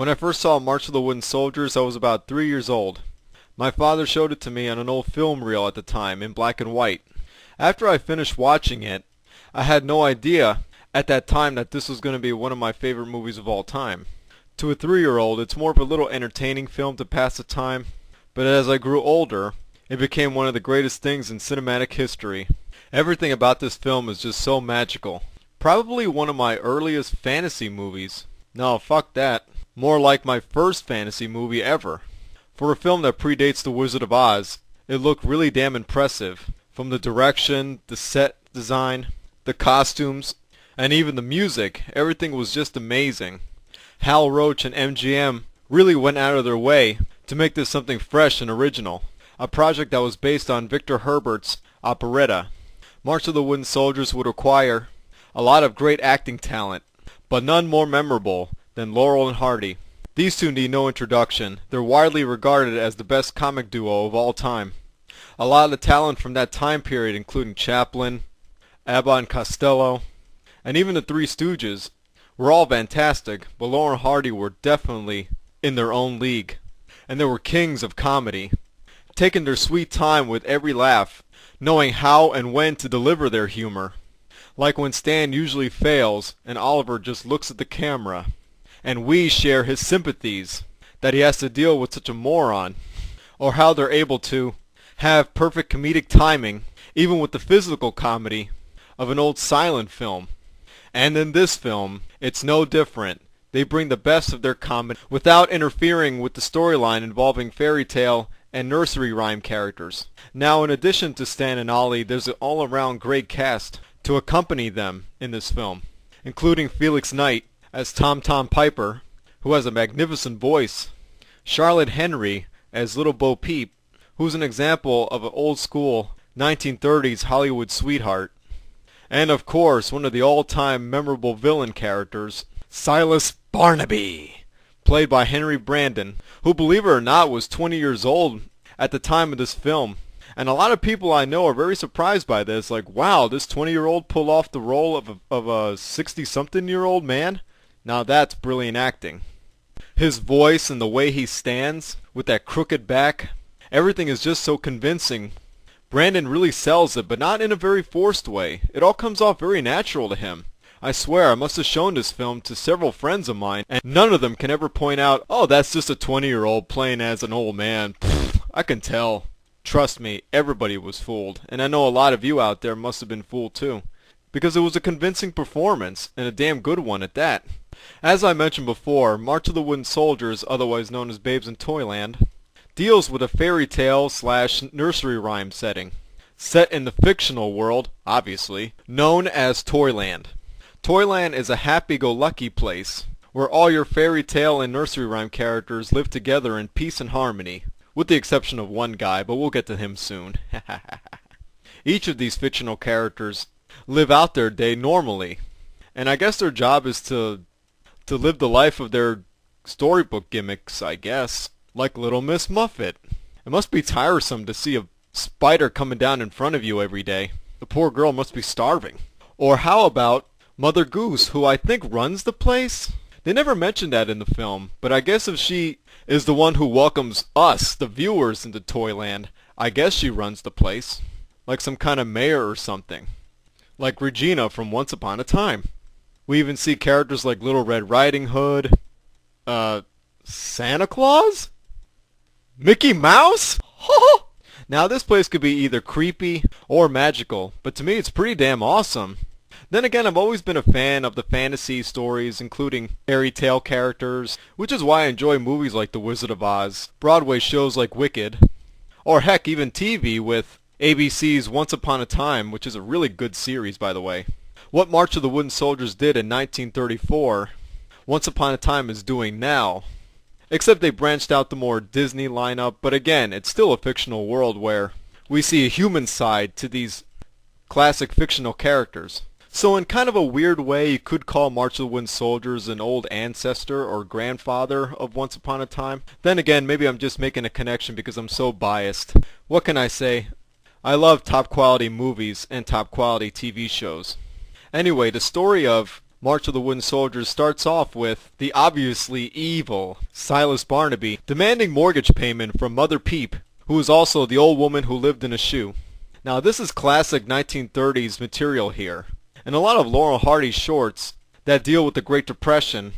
When I first saw March of the Wooden Soldiers, I was about 3 years old. My father showed it to me on an old film reel at the time, in black and white. After I finished watching it, I had no idea at that time that this was going to be one of my favorite movies of all time. To a 3-year-old, it's more of a little entertaining film to pass the time, but as I grew older, it became one of the greatest things in cinematic history. Everything about this film is just so magical. Probably one of my earliest fantasy movies. No, fuck that. More like my first fantasy movie ever. For a film that predates The Wizard of Oz, it looked really damn impressive. From the direction, the set design, the costumes, and even the music, everything was just amazing. Hal Roach and MGM really went out of their way to make this something fresh and original. A project that was based on Victor Herbert's operetta. March of the Wooden Soldiers would require a lot of great acting talent, but none more memorable than Laurel and Hardy. These two need no introduction. They're widely regarded as the best comic duo of all time. A lot of the talent from that time period, including Chaplin, Abbott and Costello, and even the Three Stooges, were all fantastic, but Laurel and Hardy were definitely in their own league. And they were kings of comedy, taking their sweet time with every laugh, knowing how and when to deliver their humor. Like when Stan usually fails and Oliver just looks at the camera, and we share his sympathies that he has to deal with such a moron, or how they're able to have perfect comedic timing even with the physical comedy of an old silent film. And in this film, it's no different. They bring the best of their comedy without interfering with the storyline involving fairy tale and nursery rhyme characters. Now, in addition to Stan and Ollie, there's an all-around great cast to accompany them in this film, including Felix Knight as Tom Tom Piper, who has a magnificent voice, Charlotte Henry as Little Bo Peep, who's an example of an old-school 1930s Hollywood sweetheart, and of course, one of the all-time memorable villain characters, Silas Barnaby, played by Henry Brandon, who, believe it or not, was 20 years old at the time of this film. And a lot of people I know are very surprised by this, like, wow, this 20-year-old pulled off the role of a 60-something-year-old man? Now that's brilliant acting. His voice and the way he stands, with that crooked back, everything is just so convincing. Brandon really sells it, but not in a very forced way. It all comes off very natural to him. I swear, I must have shown this film to several friends of mine, and none of them can ever point out, oh, that's just a 20-year-old playing as an old man. Pfft, I can tell. Trust me, everybody was fooled, and I know a lot of you out there must have been fooled too, because it was a convincing performance, and a damn good one at that. As I mentioned before, March of the Wooden Soldiers, otherwise known as Babes in Toyland, deals with a fairy tale / nursery rhyme setting, set in the fictional world, obviously, known as Toyland. Toyland is a happy-go-lucky place where all your fairy tale and nursery rhyme characters live together in peace and harmony, with the exception of one guy, but we'll get to him soon. Each of these fictional characters live out their day normally, and I guess their job is to live the life of their storybook gimmicks, I guess, like Little Miss Muffet. It must be tiresome to see a spider coming down in front of you every day. The poor girl must be starving. Or how about Mother Goose, who I think runs the place? They never mentioned that in the film, but I guess if she is the one who welcomes us, the viewers, into Toyland, I guess she runs the place. Like some kind of mayor or something. Like Regina from Once Upon a Time. We even see characters like Little Red Riding Hood, Santa Claus? Mickey Mouse? Now this place could be either creepy or magical, but to me it's pretty damn awesome. Then again, I've always been a fan of the fantasy stories, including fairy tale characters, which is why I enjoy movies like The Wizard of Oz, Broadway shows like Wicked, or heck, even TV with ABC's Once Upon a Time, which is a really good series, by the way. What March of the Wooden Soldiers did in 1934, Once Upon a Time is doing now. Except they branched out the more Disney lineup, but again, it's still a fictional world where we see a human side to these classic fictional characters. So in kind of a weird way, you could call March of the Wooden Soldiers an old ancestor or grandfather of Once Upon a Time. Then again, maybe I'm just making a connection because I'm so biased. What can I say? I love top quality movies and top quality TV shows. Anyway, the story of March of the Wooden Soldiers starts off with the obviously evil Silas Barnaby demanding mortgage payment from Mother Peep, who is also the old woman who lived in a shoe. Now this is classic 1930s material here, and a lot of Laurel Hardy's shorts that deal with the Great Depression.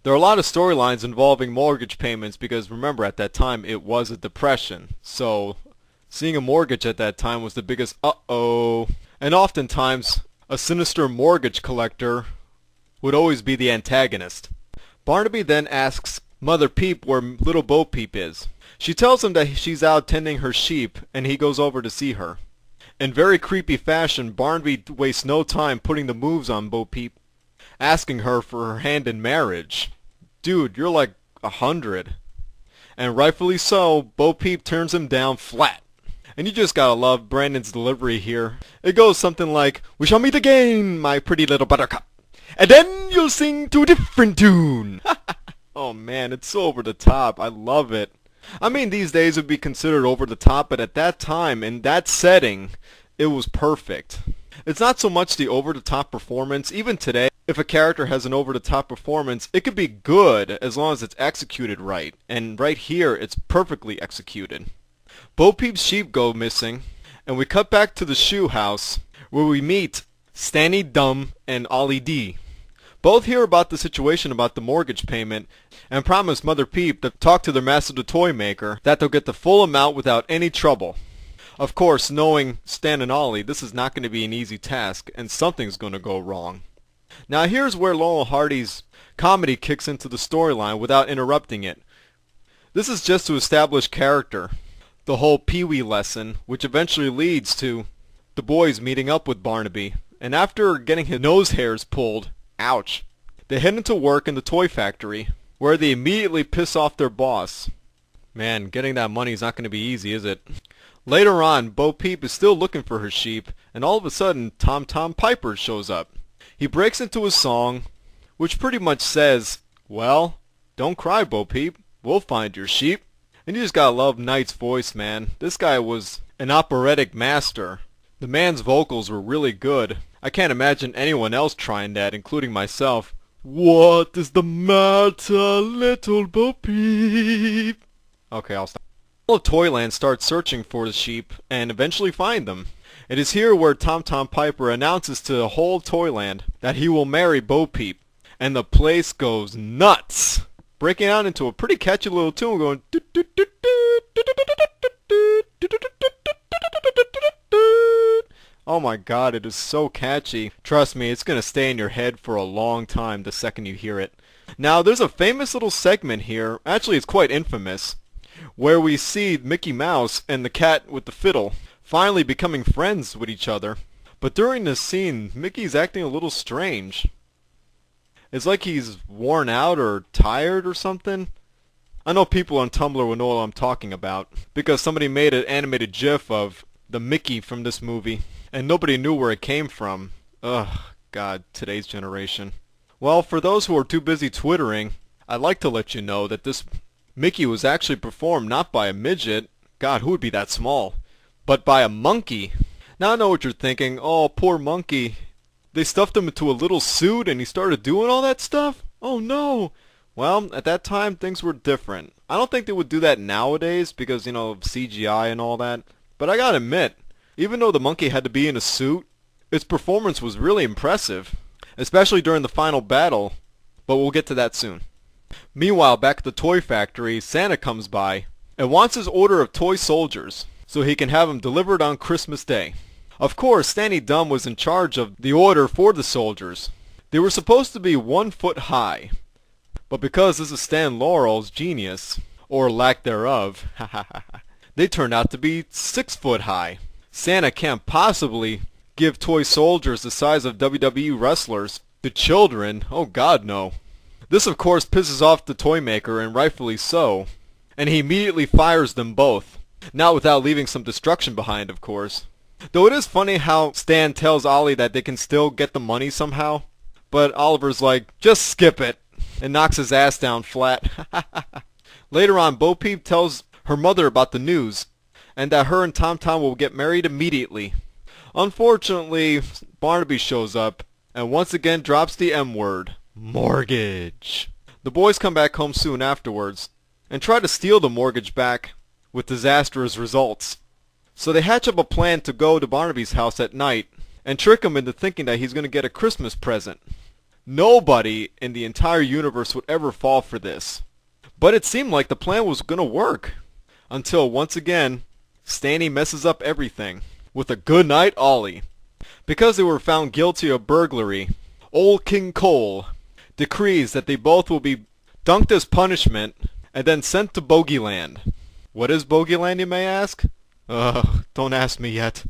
There are a lot of storylines involving mortgage payments because remember at that time it was a depression, so seeing a mortgage at that time was the biggest uh-oh. And oftentimes a sinister mortgage collector would always be the antagonist. Barnaby then asks Mother Peep where little Bo Peep is. She tells him that she's out tending her sheep and he goes over to see her. In very creepy fashion, Barnaby wastes no time putting the moves on Bo Peep, asking her for her hand in marriage. Dude, you're like 100. And rightfully so, Bo Peep turns him down flat. And you just gotta love Brandon's delivery here. It goes something like, "We shall meet again, my pretty little buttercup. And then you'll sing to a different tune." Oh man, it's so over the top. I love it. I mean, these days it would be considered over the top, but at that time, in that setting, it was perfect. It's not so much the over-the-top performance. Even today, if a character has an over-the-top performance, it could be good as long as it's executed right. And right here, it's perfectly executed. Bo Peep's sheep go missing, and we cut back to the shoe house, where we meet Stanny Dumb and Ollie D. Both hear about the situation about the mortgage payment, and promise Mother Peep to talk to their master the toy maker that they'll get the full amount without any trouble. Of course, knowing Stan and Ollie, this is not going to be an easy task, and something's going to go wrong. Now here's where Laurel Hardy's comedy kicks into the storyline without interrupting it. This is just to establish character. The whole Pee-wee lesson, which eventually leads to the boys meeting up with Barnaby. And after getting his nose hairs pulled, ouch, they head into work in the toy factory, where they immediately piss off their boss. Man, getting that money is not going to be easy, is it? Later on, Bo Peep is still looking for her sheep, and all of a sudden, Tom Tom Piper shows up. He breaks into a song, which pretty much says, "Well, don't cry, Bo Peep. We'll find your sheep." And you just gotta love Knight's voice, man. This guy was an operatic master. The man's vocals were really good. I can't imagine anyone else trying that, including myself. "What is the matter, little Bo Peep?" Okay, I'll stop. All of Toyland starts searching for the sheep and eventually find them. It is here where Tom Tom Piper announces to the whole Toyland that he will marry Bo Peep, and the place goes nuts, breaking out into a pretty catchy little tune going. Oh my god, it is so catchy. Trust me, it's gonna stay in your head for a long time the second you hear it. Now, there's a famous little segment here, actually it's quite infamous, where we see Mickey Mouse and the cat with the fiddle finally becoming friends with each other. But during this scene, Mickey's acting a little strange. It's like he's worn out or tired or something. I know people on Tumblr will know what I'm talking about, because somebody made an animated GIF of the Mickey from this movie, and nobody knew where it came from. Ugh, God, today's generation. Well, for those who are too busy twittering, I'd like to let you know that this Mickey was actually performed not by a midget, God, who would be that small, but by a monkey. Now I know what you're thinking, oh, poor monkey. They stuffed him into a little suit and he started doing all that stuff? Oh no! Well, at that time things were different. I don't think they would do that nowadays because, you know, of CGI and all that. But I gotta admit, even though the monkey had to be in a suit, its performance was really impressive, especially during the final battle, but we'll get to that soon. Meanwhile, back at the toy factory, Santa comes by and wants his order of toy soldiers so he can have them delivered on Christmas Day. Of course, Stanny Dumb was in charge of the order for the soldiers. They were supposed to be 1 foot high, but because this is Stan Laurel's genius, or lack thereof, they turned out to be 6 foot high. Santa can't possibly give toy soldiers the size of WWE wrestlers to children. Oh God, no. This of course pisses off the toy maker, and rightfully so, and he immediately fires them both. Not without leaving some destruction behind, of course. Though it is funny how Stan tells Ollie that they can still get the money somehow, but Oliver's like, just skip it, and knocks his ass down flat. Later on, Bo Peep tells her mother about the news, and that her and Tom Tom will get married immediately. Unfortunately, Barnaby shows up, and once again drops the M word. Mortgage. The boys come back home soon afterwards and try to steal the mortgage back with disastrous results. So they hatch up a plan to go to Barnaby's house at night and trick him into thinking that he's going to get a Christmas present. Nobody in the entire universe would ever fall for this. But it seemed like the plan was going to work. Until once again, Stanny messes up everything with a goodnight Ollie. Because they were found guilty of burglary, Old King Cole decrees that they both will be dunked as punishment and then sent to Bogeyland. What is Bogeyland, you may ask? Don't ask me yet.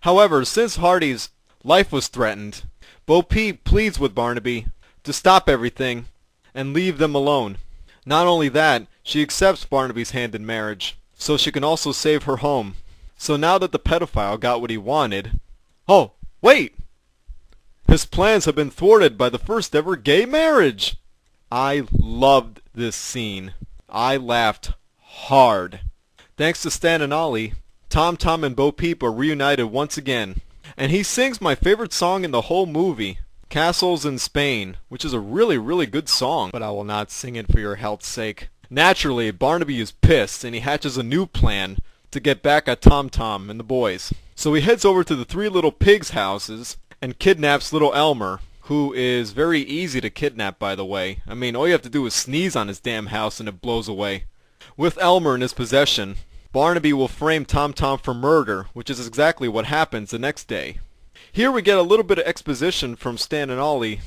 However, since Hardy's life was threatened, Bo Peep pleads with Barnaby to stop everything and leave them alone. Not only that, she accepts Barnaby's hand in marriage, so she can also save her home. So now that the pedophile got what he wanted... Oh, wait! His plans have been thwarted by the first ever gay marriage! I loved this scene. I laughed hard. Thanks to Stan and Ollie, Tom Tom and Bo Peep are reunited once again. And he sings my favorite song in the whole movie, Castles in Spain, which is a really, really good song, but I will not sing it for your health's sake. Naturally, Barnaby is pissed, and he hatches a new plan to get back at Tom Tom and the boys. So he heads over to the Three Little Pigs' houses and kidnaps little Elmer, who is very easy to kidnap, by the way. I mean, all you have to do is sneeze on his damn house and it blows away. With Elmer in his possession, Barnaby will frame Tom Tom for murder, which is exactly what happens the next day. Here we get a little bit of exposition from Stan and Ollie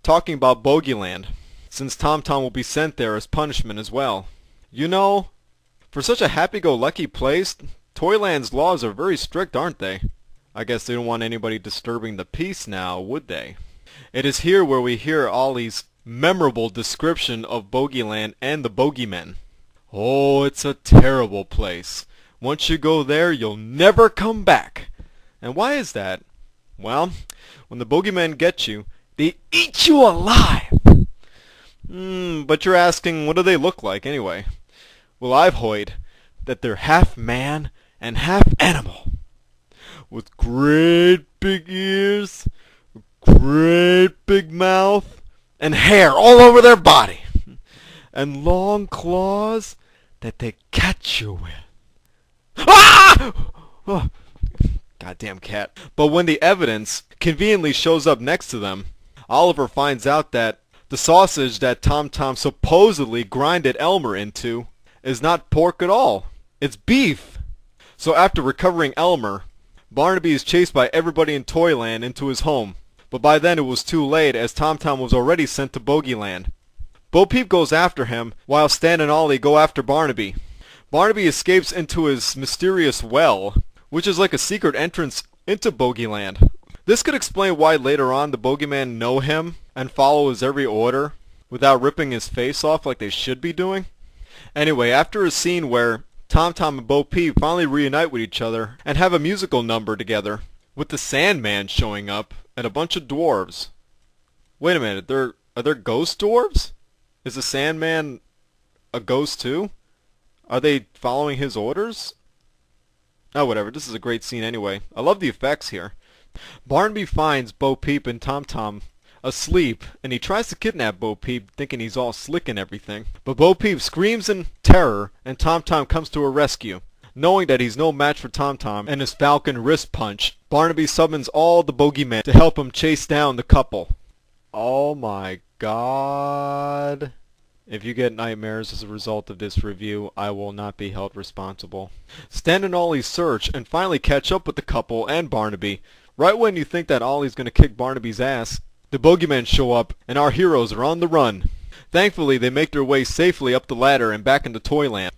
talking about Bogeyland, since Tom Tom will be sent there as punishment as well. You know, for such a happy-go-lucky place, Toyland's laws are very strict, aren't they? I guess they don't want anybody disturbing the peace now, would they? It is here where we hear Ollie's memorable description of Bogeyland and the bogeymen. Oh, it's a terrible place. Once you go there, you'll never come back. And why is that? Well, when the bogeymen get you, they eat you alive. But you're asking, what do they look like anyway? Well, I've heard that they're half man and half animal, with great big ears, great big mouth, and hair all over their body, and long claws that they catch you with. Ah! Oh, goddamn cat. But when the evidence conveniently shows up next to them, Oliver finds out that the sausage that Tom Tom supposedly grinded Elmer into is not pork at all. It's beef. So after recovering Elmer, Barnaby is chased by everybody in Toyland into his home. But by then it was too late, as Tom Tom was already sent to Bogeyland. Bo Peep goes after him, while Stan and Ollie go after Barnaby. Barnaby escapes into his mysterious well, which is like a secret entrance into Bogeyland. This could explain why later on the bogeymen know him and follow his every order without ripping his face off like they should be doing. Anyway, after a scene where Tom Tom and Bo Peep finally reunite with each other and have a musical number together, with the Sandman showing up and a bunch of dwarves. Wait a minute, are there ghost dwarves? Is the Sandman a ghost too? Are they following his orders? Oh, whatever, this is a great scene anyway. I love the effects here. Barnaby finds Bo Peep and Tom Tom asleep, and he tries to kidnap Bo Peep, thinking he's all slick and everything. But Bo Peep screams in terror, and Tom Tom comes to her rescue. Knowing that he's no match for Tom Tom and his falcon wrist punch, Barnaby summons all the bogeymen to help him chase down the couple. Oh my god. If you get nightmares as a result of this review, I will not be held responsible. Stan and Ollie search and finally catch up with the couple and Barnaby. Right when you think that Ollie's going to kick Barnaby's ass, the bogeymen show up and our heroes are on the run. Thankfully, they make their way safely up the ladder and back into Toyland.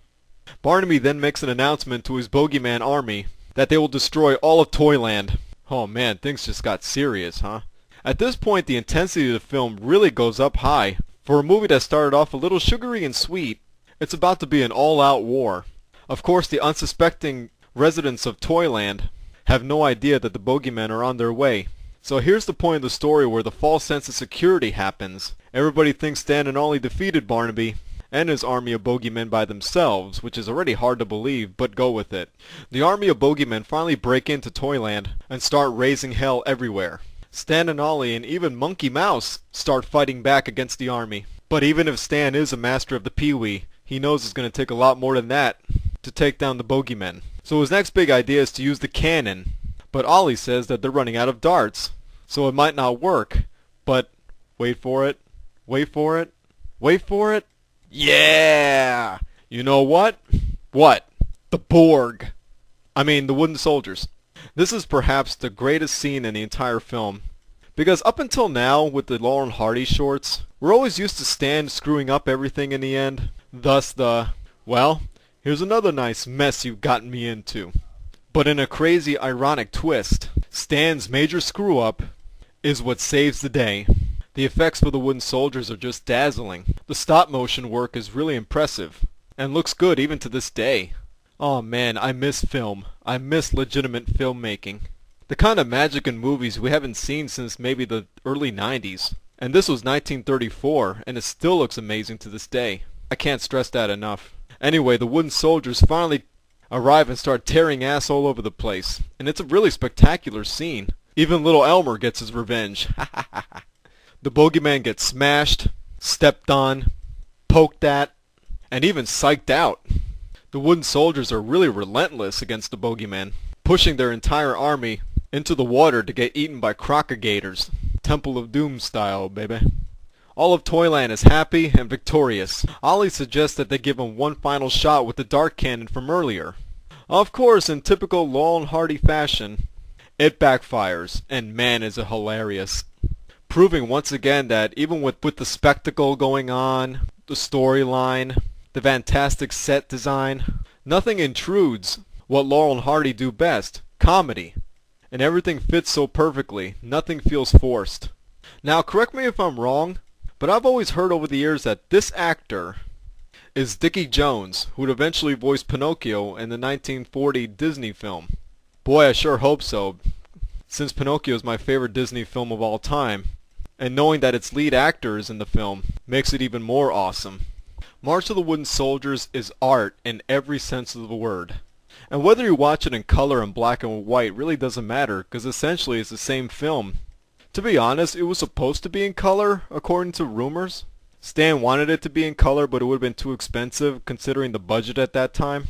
Barnaby then makes an announcement to his bogeyman army that they will destroy all of Toyland. Oh man, things just got serious, huh? At this point, the intensity of the film really goes up high. For a movie that started off a little sugary and sweet, it's about to be an all-out war. Of course, the unsuspecting residents of Toyland have no idea that the bogeymen are on their way. So here's the point of the story where the false sense of security happens. Everybody thinks Stan and Ollie defeated Barnaby and his army of bogeymen by themselves, which is already hard to believe, but go with it. The army of bogeymen finally break into Toyland and start raising hell everywhere. Stan and Ollie and even Monkey Mouse start fighting back against the army. But even if Stan is a master of the Pee-wee, he knows it's going to take a lot more than that to take down the bogeymen. So his next big idea is to use the cannon. But Ollie says that they're running out of darts, so it might not work. But wait for it, wait for it, wait for it. Yeah! You know what? What? The Borg. The wooden soldiers. This is perhaps the greatest scene in the entire film. Because up until now, with the Laurel and Hardy shorts, we're always used to Stan screwing up everything in the end. Thus the, well, here's another nice mess you've gotten me into. But in a crazy, ironic twist, Stan's major screw-up is what saves the day. The effects for the wooden soldiers are just dazzling. The stop-motion work is really impressive, and looks good even to this day. Oh man, I miss film. I miss legitimate filmmaking. The kind of magic in movies we haven't seen since maybe the early 90s. And this was 1934, and it still looks amazing to this day. I can't stress that enough. Anyway, the wooden soldiers finally arrive and start tearing ass all over the place. And it's a really spectacular scene. Even little Elmer gets his revenge. The bogeyman gets smashed, stepped on, poked at, and even psyched out. The wooden soldiers are really relentless against the bogeyman, pushing their entire army into the water to get eaten by crocodigators. Temple of Doom style, baby. All of Toyland is happy and victorious. Ollie suggests that they give him one final shot with the dart cannon from earlier. Of course, in typical Laurel and Hardy fashion, it backfires, and man is it hilarious. Proving once again that even with the spectacle going on, the storyline, the fantastic set design, nothing intrudes what Laurel and Hardy do best, comedy. And everything fits so perfectly, nothing feels forced. Now correct me if I'm wrong, but I've always heard over the years that this actor is Dickie Jones, who would eventually voice Pinocchio in the 1940 Disney film. Boy, I sure hope so, since Pinocchio is my favorite Disney film of all time, and knowing that its lead actor is in the film makes it even more awesome. March of the Wooden Soldiers is art in every sense of the word. And whether you watch it in color and black and white really doesn't matter, because essentially it's the same film. To be honest, it was supposed to be in color, according to rumors. Stan wanted it to be in color, but it would have been too expensive considering the budget at that time.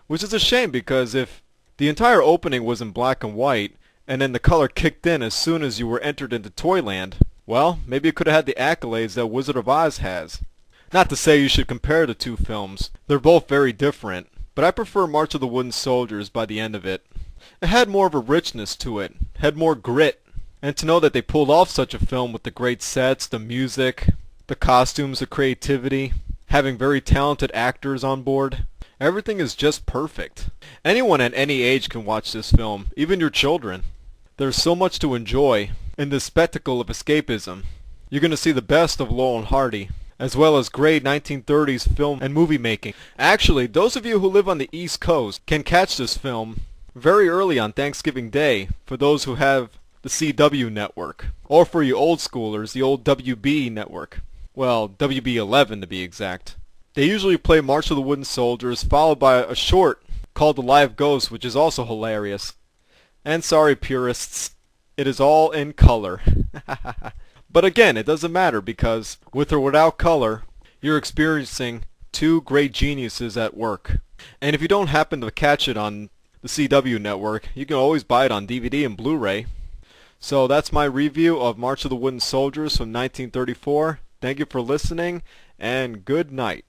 Which is a shame, because if the entire opening was in black and white, and then the color kicked in as soon as you were entered into Toyland, well, maybe it could have had the accolades that Wizard of Oz has. Not to say you should compare the two films. They're both very different. But I prefer March of the Wooden Soldiers by the end of it. It had more of a richness to it. Had more grit. And to know that they pulled off such a film with the great sets, the music, the costumes, the creativity, having very talented actors on board. Everything is just perfect. Anyone at any age can watch this film, even your children. There's so much to enjoy in this spectacle of escapism. You're going to see the best of Laurel and Hardy, as well as great 1930s film and movie making. Actually, those of you who live on the East Coast can catch this film very early on Thanksgiving Day for those who have the CW network. Or for you old schoolers, the old WB network. Well, WB11 to be exact. They usually play March of the Wooden Soldiers, followed by a short called The Live Ghost, which is also hilarious. And sorry purists, it is all in color. But again, it doesn't matter, because with or without color, you're experiencing two great geniuses at work. And if you don't happen to catch it on the CW network, you can always buy it on DVD and Blu-ray. So that's my review of March of the Wooden Soldiers from 1934. Thank you for listening, and good night.